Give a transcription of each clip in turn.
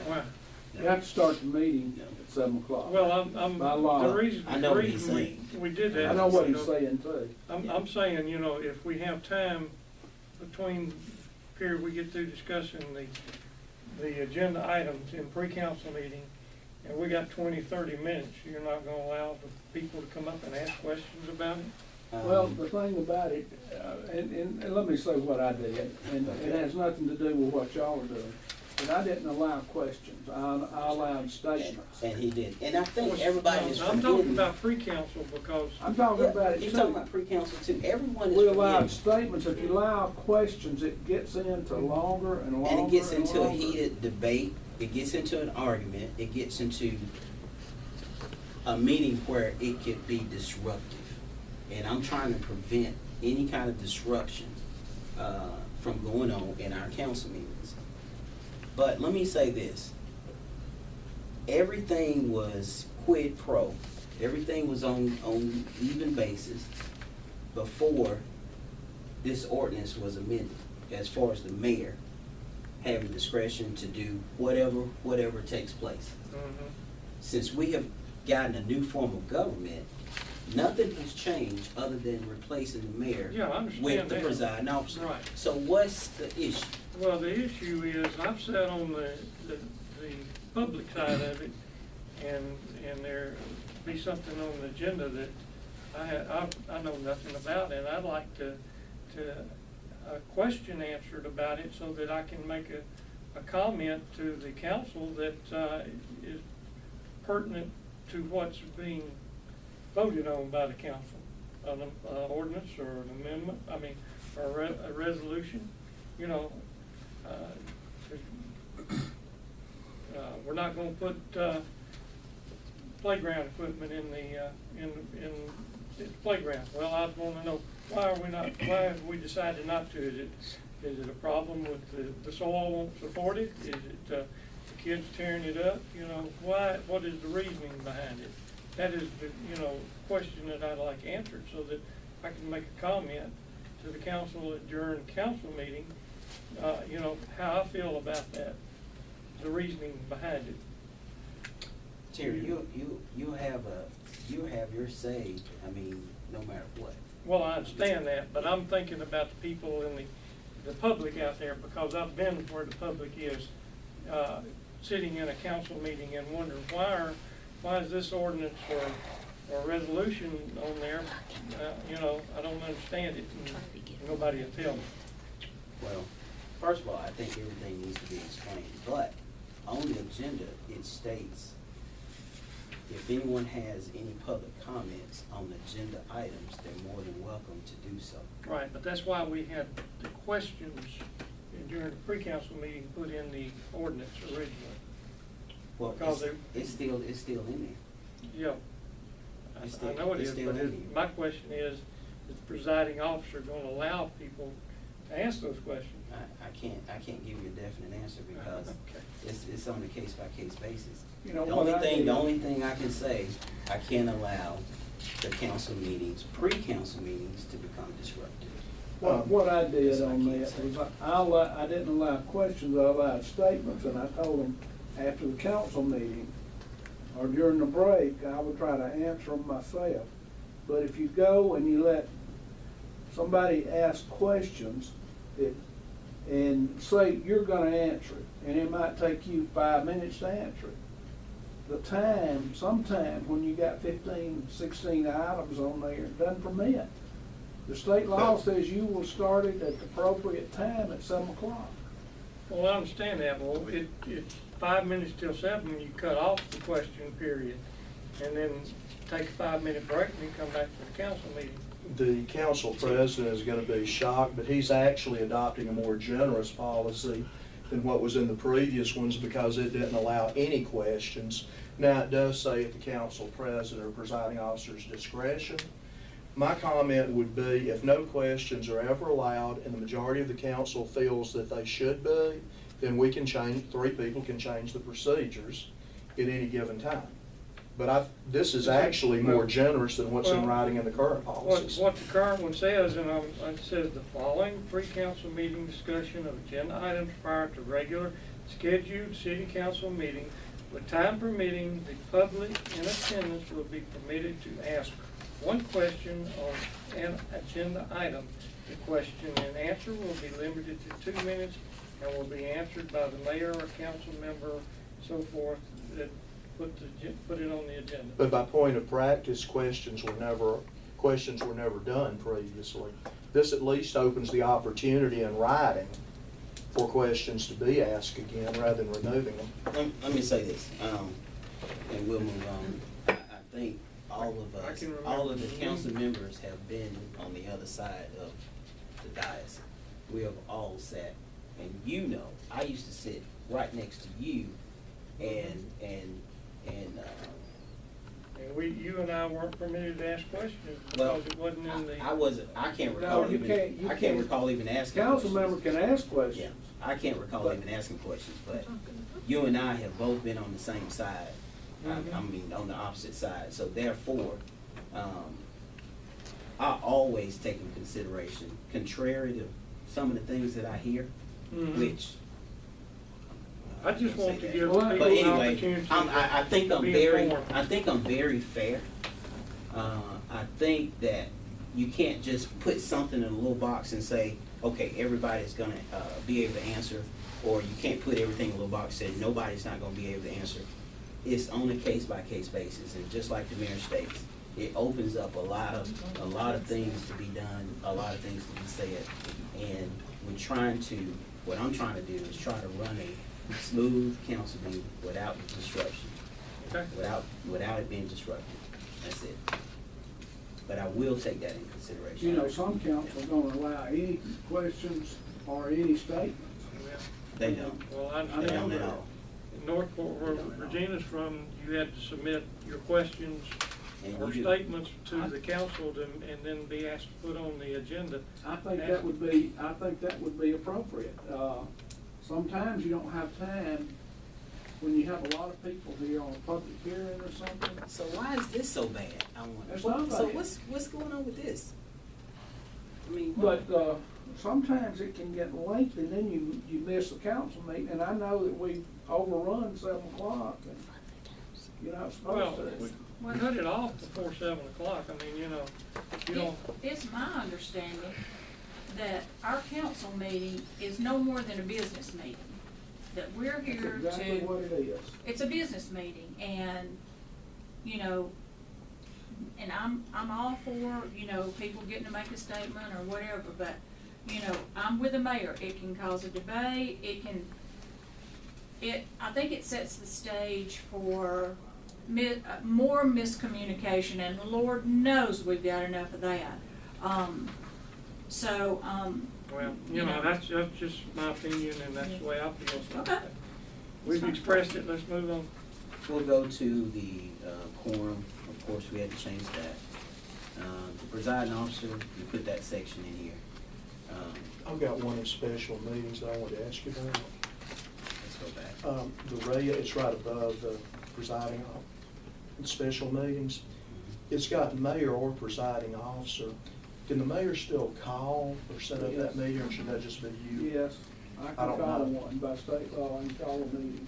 Why? You have to start the meeting at 7 o'clock. Well, By law. the reason, I know what he's saying. we did that. I know what he's you know, saying too. I'm saying, you know, if we have time between period we get through discussing the agenda items in pre-council meeting, and we got 20, 30 minutes, you're not gonna allow the people to come up and ask questions about it? Well, the thing about it, and let me say what I did, and it has nothing to do with what y'all are doing, but I didn't allow questions, I allowed statements. And he did. And I think everybody is I'm forgetting. talking about pre-council because I'm talking Yeah, about it you're talking too. about pre-council too. Everyone is We allowed forgetting. statements. If you allow questions, it gets into longer and longer. And it gets into a longer. heated debate. It gets into an argument. It gets into a meeting where it could be disruptive. And I'm trying to prevent any kind of disruption from going on in our council meetings. But let me say this. Everything was quid pro. Everything was on even basis before this ordinance was amended, as far as the mayor having discretion to do whatever takes place. Since we have gotten a new form of government, nothing has changed other than replacing the mayor Yeah, I understand with the that. presiding officer. Right. So what's the issue? Well, the issue is, I've sat on the public side of it, and there be something on the agenda that I know nothing about, and I'd like to a question answered about it so that I can make a comment to the council that is pertinent to what's being voted on by the council, an ordinance or an amendment, or a resolution. You know, we're not going to put playground equipment in the playground. Well, I want to know why have we decided not to? Is it a problem with the soil won't support it? Is it the kids tearing it up? You know, why? What is the reasoning behind it? That is the question that I'd like answered so that I can make a comment to the council during council meeting. You know, how I feel about that, the reasoning behind it. Terry, you have your say. I mean, no matter what. Well, I understand that, but I'm thinking about the people in the public out there, because I've been where the public is, sitting in a council meeting and wondering why is this ordinance or resolution on there? You know, I don't understand it, and nobody will tell me. Well, first of all, I think everything needs to be explained, but on the agenda, it states if anyone has any public comments on agenda items, they're more than welcome to do so. Right, but that's why we had the questions during the pre-council meeting put in the ordinance originally. Well, Because it's still in there. Yeah, I know it is, but my question is the presiding officer going to allow people to ask those questions? I can't give you a definite answer because Okay. it's on a case-by-case basis. You know, The only thing I can say, I can't allow the council meetings, pre-council meetings, to become disruptive. What I did That's what I on can't that say. was I didn't allow questions, I allowed statements, and I told them after the council meeting or during the break, I would try to answer them myself. But if you go and you let somebody ask questions, and say you're gonna answer it, and it might take you 5 minutes to answer it. The time, sometimes when you got 15, 16 items on there, it doesn't permit. The state law says you will start it at the appropriate time at 7 o'clock. Well, I understand that. Well, it's 5 minutes till 7, you cut off the question period, and then take a 5-minute break and then come back to the council meeting. The council president is going to be shocked, but he's actually adopting a more generous policy than what was in the previous ones because it didn't allow any questions. Now, it does say at the council president or presiding officer's discretion. My comment would be if no questions are ever allowed and the majority of the council feels that they should be, then we can change, 3 people can change the procedures at any given time. But this is actually more generous than what's in writing in the current policies. What the current one says, and it says the following pre-council meeting discussion of agenda items prior to regular scheduled city council meeting, with time permitting, the public in attendance will be permitted to ask one question on an agenda item. The question and answer will be limited to 2 minutes and will be answered by the mayor or council member, so forth, that put it on the agenda. But by point of practice, questions were never done previously. This at least opens the opportunity in writing for questions to be asked again rather than removing them. Let me say this, and we'll move on. I think all of the council members have been on the other side of the dais. We have all sat, and you know, I used to sit right next to you, and you and I weren't permitted to ask questions well, because it wasn't in the. I wasn't. I can't No, recall you even. I can't recall even asking. Council questions. member can ask Yeah, questions. I can't recall even asking questions, but you and I have both been on the same side. I mean, on the opposite side. So therefore, I always take in consideration, contrary to some of the things that I hear, which. I just want to give Well, people But an anyway, opportunity I think to I'm be very, informed. I think I'm very fair. I think that you can't just put something in a little box and say, okay, everybody's gonna be able to answer, or you can't put everything in a little box and say nobody's not gonna be able to answer. It's on a case-by-case basis, and just like the mayor states, it opens up a lot of things to be done, a lot of things to be said, and what I'm trying to do is try to run a smooth council meeting without disruption, Okay. without it being disrupted. That's it. But I will take that in consideration. You know, some council don't allow any questions or any statements. They don't. Well, I They don't understand at that. all. Northport, where Regina's from, you had to submit your questions And or you do. statements to the council and then be asked to put on the agenda. I think that would be appropriate. Sometimes you don't have time when you have a lot of people here on a public hearing or something. So why is this so bad? I wonder. It's not So bad. what's going on with this? I mean, But, sometimes it can get lengthy, and then you miss the council meeting, and I know that we've overrun 7 o'clock, and you're not Well, supposed to. we cut it off before 7 o'clock. I mean, you know, if you don't, It's my understanding that our council meeting is no more than a business meeting. That we're That's here exactly what to, it is. it's a business meeting, and, you know, and I'm all for, you know, people getting to make a statement or whatever, but, you know, I'm with the mayor. It can cause a debate, I think it sets the stage for more miscommunication, and Lord knows we've got enough of that. well, you know, that's just my opinion and that's the way I feel. So Okay. We've Fine. expressed it, let's move on. we'll go to the quorum. Of course, we had to change that. The presiding officer, you put that section in here. I've got one of special meetings that I want to ask you about. Let's go back. The REA, it's right above the presiding in special meetings. It's got mayor or presiding officer. Can the mayor still call or set up that Yes. meeting, or should that just be you? Yes, I I can don't call know. one by state law, I can call a meeting.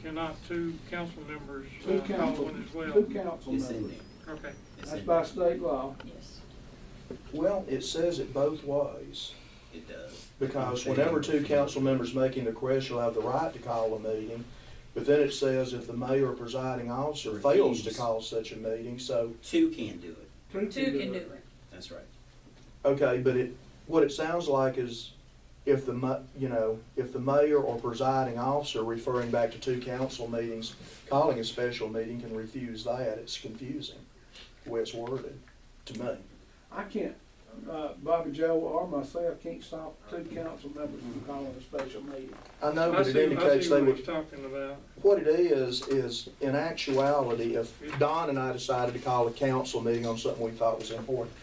Cannot 2 council members Two call council, one as well? 2 council It's in members. there. Okay. It's That's in by there. state law. Yes. Well, it says it both ways. It does. Because whenever 2 council members making the request, you'll have the right to call a meeting. But then it says if the mayor or presiding officer fails to Refuse. call such a meeting, so, 2 can do it. 2 can do it. That's right. okay, but what it sounds like is if the mayor or presiding officer, referring back to 2 council meetings, calling a special meeting can refuse that, it's confusing, the way it's worded, to me. I can't, Bobby Joe or myself can't stop 2 council members from calling a special meeting. I know, I but it see indicates they what would. he's talking about. What it is in actuality, if Don and I decided to call a council meeting on something we thought was important,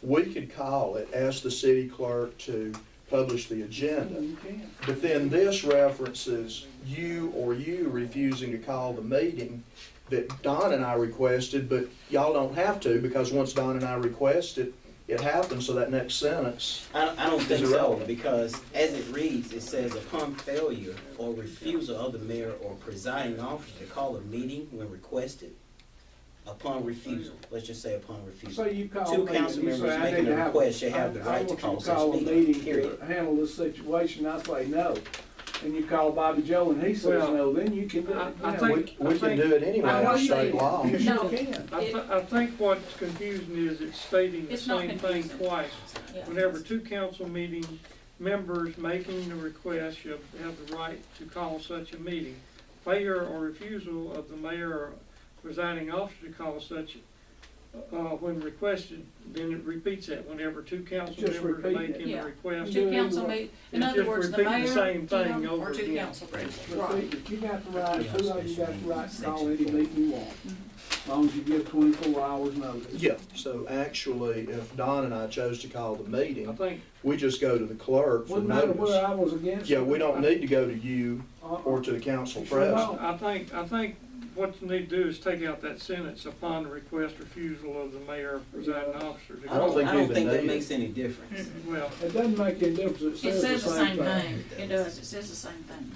we could call it, ask the city clerk to publish the agenda. You can. But then this references you refusing to call the meeting that Don and I requested, but y'all don't have to, because once Don and I request it, it happens, so that next sentence, I don't think Is so, irrelevant. because as it reads, it says upon failure or refusal of the mayor or presiding officer to call a meeting when requested, upon refusal, let's just say upon refusal. So you call Two me council and you members say, I making need a to have, request, they have the I right to want you call to such call a meeting, meeting to period. handle this situation, I say no. And you call Bobby Joe and he says Well, no, then you can do it. I You know. think- we can do it anyway I under want state you- law. Yes, you No. can. I think what's confusing is it's stating the It's not same thing confusing. twice. Yeah. Whenever two council meeting members making the request shall have the right to call such a meeting. Failure or refusal of the mayor or presiding officer to call such, when requested, then it repeats that, whenever two council Just members repeat it. making Yeah. a request. Two Yeah. council meet, in It's other just words, the repeating the mayor, same thing Tim, over or two again. council presidents. Repeat Right. it. You got the right, Yeah. two of you got the right to call any Section meeting you want, as long as you give 24 hours notice. Yeah, so actually, if Don and I chose to call the I meeting, think, we just go to the clerk for Wouldn't matter where notice. I was against. Yeah, it. we don't need to go to you or Uh-uh. to the council Sure president. don't. I think what you need to do is take out that sentence upon the request refusal of the mayor or presiding officer to I don't don't, think I you don't even think that need it. makes any difference. Well, It doesn't make any difference, It says the same thing. It does, it says the same thing.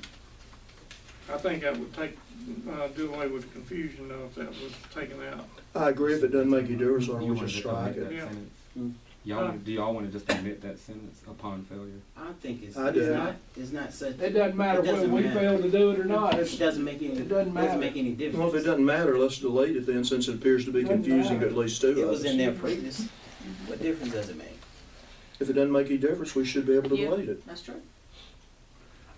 I think that would take, do away with the confusion though, if that was taken out. I agree, if it doesn't make you do it, so You we wanna just just strike omit it. that Yeah. sentence? Hmm. Do y'all wanna just omit that sentence upon failure? I think it's, I it's do. not, it's not such. It doesn't matter It doesn't whether we matter. fail to do it or not, It it's, doesn't make any, It doesn't matter. make any difference. Well, if it doesn't matter, let's delete it then, since it appears to be Doesn't confusing to matter. at least two It of was in us. there previous. What difference does it make? If it doesn't make any difference, we should be able to Yeah. delete it. That's true.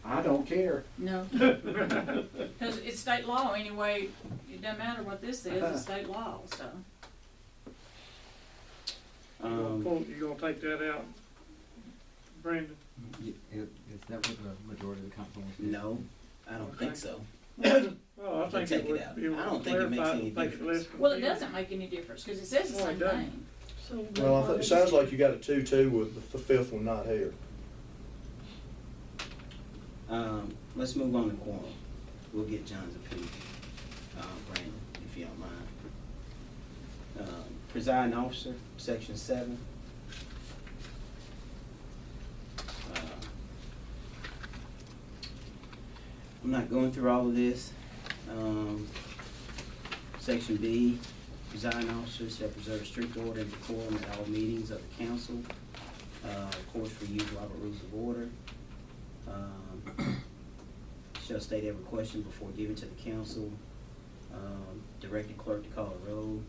I don't care. No. Because it's state law anyway, it doesn't matter what this says, it's state law, so. You gonna take that out, Brandon? Is that what the majority of the council wants to do? No, I don't think so. Well, I think Take it it would, out. it would I don't think it makes clarify, any make it difference. less Well, it confusing. doesn't make any difference, because it says the No, it same doesn't. thing. Well, it sounds like you got a 2-2 with the fifth one not here. Let's move on to quorum. We'll get John's opinion, Brandon, if you don't mind. Presiding officer, section 7. I'm not going through all of this. Section B, presiding officer shall preserve strict order and decorum at all meetings of the council. Of course, we use Robert Rules of Order. Shall state every question before giving to the council. Direct the clerk to call a roll.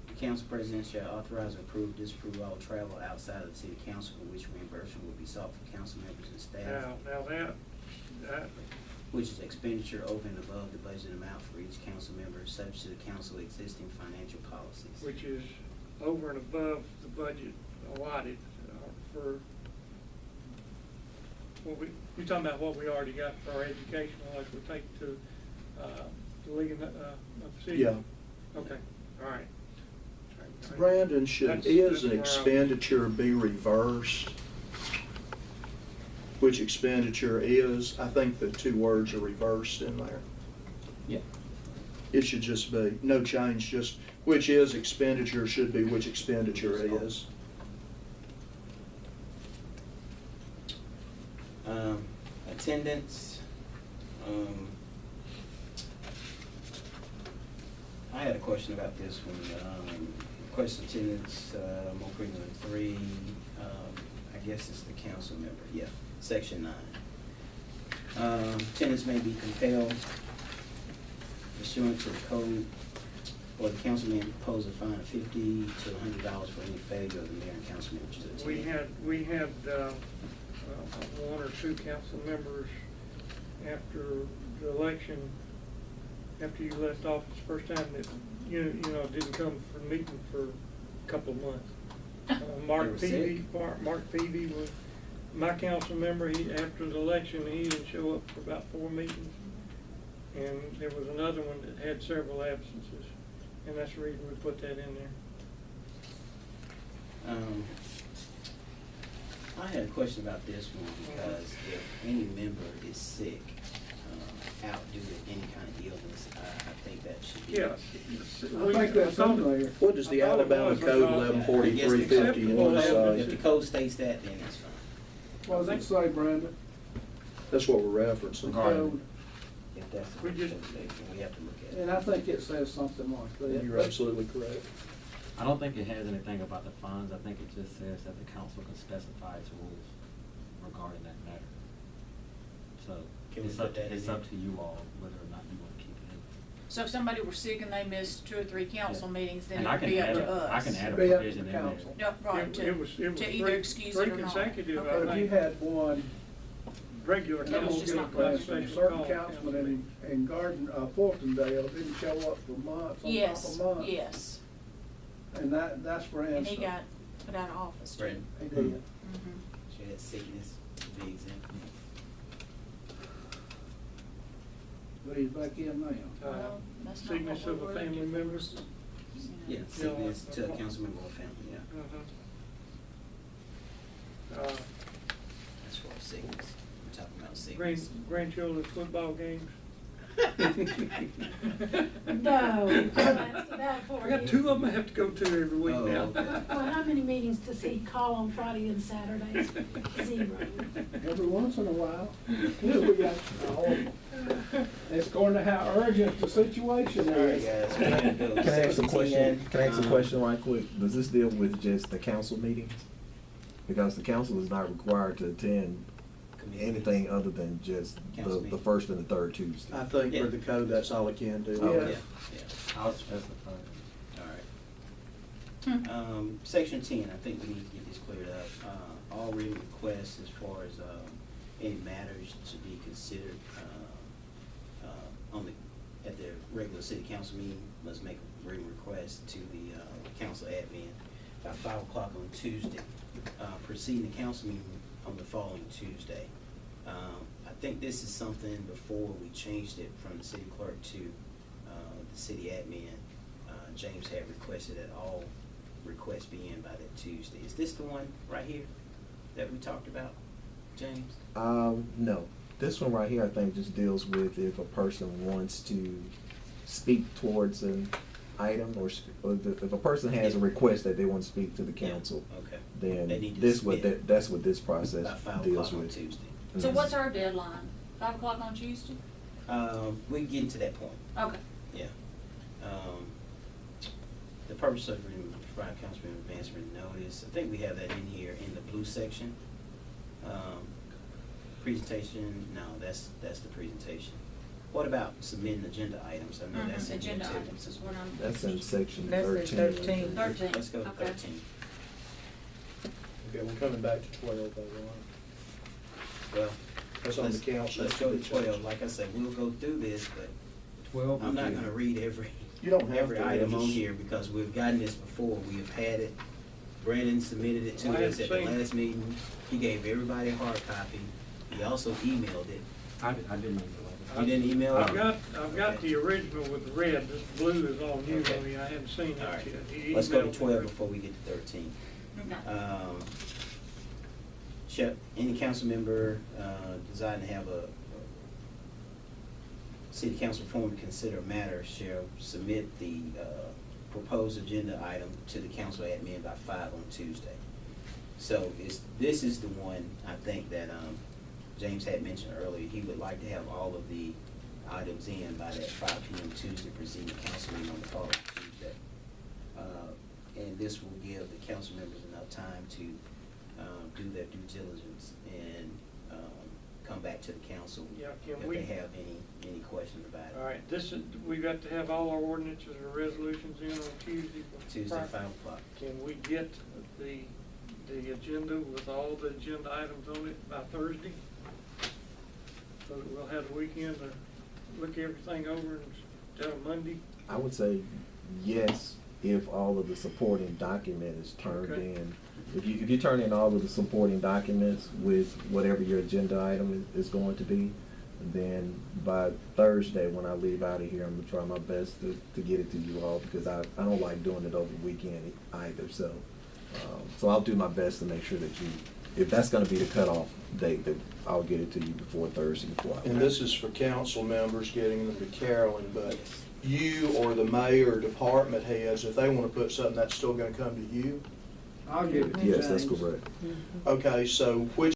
The council president shall authorize, approve, disapprove all travel outside of the city council for which reimbursement will be sought for council members and staff, Now that, which is expenditure over and above the budget amount for each council member, subject to the council existing financial policies. which is over and above the budget allotted for, you're talking about what we already got for our educational, like we take to, the League of Cities? Yeah. Okay, all right. Brandon, should That's is an where I- expenditure be reversed? Which expenditure is, I think the two words are reversed in there. Yeah. It should just be, no change, just which is expenditure should be which expenditure is. Attendance. I had a question about this one. Request attendance, more frequently than 3. I guess it's the council member. Yeah, section 9. Attendance may be compelled pursuant to the code, or the council may impose a fine of $50 to $100 for any failure of the mayor and council members to attend. We had one or two council members after the election, after you left office first time, that, you know, didn't come for meeting for a couple of months. Mark They were Peavy, Mark Peavy was my council member. After the election, he didn't show up for about 4 meetings. And there was another one that had several absences, and that's the reason we put that in there. I had a question about this one because if any member is sick, out due to any kind of illness, I think that should be. Yes. I think that's in there. What does the I thought it Alabama was, Code I guess 114351 acceptable. If the say? code states that, then it's fine. What does it say, Brandon? That's what we're referencing. Code. If that's the We code just- states, then we have to look at it. And I think it says something like that. You're absolutely correct. I don't think it has anything about the funds. I think it just says that the council can specify its rules regarding that matter. So Can we it's put up, that in it's there? up to you all whether or not you want to keep it in. So if somebody were sick and they missed 2 or 3 council Yeah. meetings, then And I it'd can be up add to a- us. I can add a Be up to provision in there. council. Yeah, right, It to, was to either three- excuse three it or not. consecutive, Okay. I But if you think. had one, Regular That was council just not plus for instance, special certain call councilmen in Garden, Fultondale didn't show up for months on Yes, top of months. yes, And that's for and instance. he got put out of office too. Brandon, He did. Mhm. she had sickness, to be exempt. But he's back in now. Well, that's not Sickness what of we're a family looking member. for. Yeah, Yeah. sickness to a council member or family, yeah. That's for sickness. We're talking about sickness. Grandchildren's football games. No, that's about for I got you. 2 of them I have to go to every week Oh, now. okay. Well, how many meetings does he call on Friday and Saturdays? 0. Every once in a while. Yeah, we got, it's according to how urgent the situation All right, is. guys, we're gonna go Can I ask a question? 17, Can I ask a question right quick? Does this deal with just the council meetings? Because the council is not required to attend committee anything meetings. other than just Council the meeting. first and the third Tuesday. I think Yeah. for the code, that's all it can do. Yeah. Yeah, I'll specify. yeah, all right. Hmm. Section 10, I think we need to get this cleared up. All written requests as far as any matters to be considered at the regular city council meeting must make a written request to the council admin by 5 o'clock on Tuesday, preceding the council meeting on the following Tuesday. I think this is something before we changed it from the city clerk to the city admin. James had requested that all requests be in by that Tuesday. Is this the one right here that we talked about, James? No. This one right here, I think, just deals with if a person wants to speak towards an item if a person has a request that they want to speak to the council, Okay. They then need to that's what this process About 5 deals o'clock on with. Tuesday. So Mhm. what's our deadline? 5 o'clock on Tuesday? We get to that point, Okay. yeah. The purpose of provide councilman advance written notice, I think we have that in here in the blue section. Presentation, no, that's the presentation. What about submitting agenda items? I know that's in here Agenda too. items is what I'm. That's in section That's in 13. 13. Let's go to Okay. 13. Okay, we're coming back to 12, though, right? Well, That's on the let's- council. Let's go to 12. Like I said, we'll go through this, but 12. I'm not gonna read every You don't have every to, item on just- here because we've gotten this before. We have had it. Brandon submitted it Well, I to us hadn't at the seen it. last meeting. He gave everybody a hard copy. He also emailed it. I didn't know. You didn't email it? I've got the original with the red, this blue is all new Okay. on me, I haven't seen All it right. yet. He Let's go emailed to 12 me. before we get to 13. Okay. Shep, any council member desiring to have a city council forum to consider a matter shall submit the proposed agenda item to the council admin by 5 on Tuesday. So this is the one, I think, that James had mentioned earlier. He would like to have all of the items in by that 5 p.m. Tuesday, preceding the council meeting on the following Tuesday. And this will give the council members enough time to do their due diligence and come back to the council Yeah, if can we, they have any questions about it. all right, this is, we got to have all our ordinances or resolutions in on Tuesday. Tuesday, prior- 5 o'clock. Can we get the agenda with all the agenda items on it by Thursday? So that we'll have the weekend to look everything over instead of Monday? I would say yes, if all of the supporting document is turned Okay. in. If you turn in all of the supporting documents with whatever your agenda item is going to be, then by Thursday, when I leave out of here, I'm gonna try my best to get it to you all, because I don't like doing it over the weekend either, so. So I'll do my best to make sure that if that's gonna be the cutoff date, then I'll get it to you before Thursday, before I. And this is for council members getting them to Carolyn, but you or the mayor or department heads, if they wanna put something, that's still gonna come to you? I'll give it to Yes, that's James. correct. Okay, so which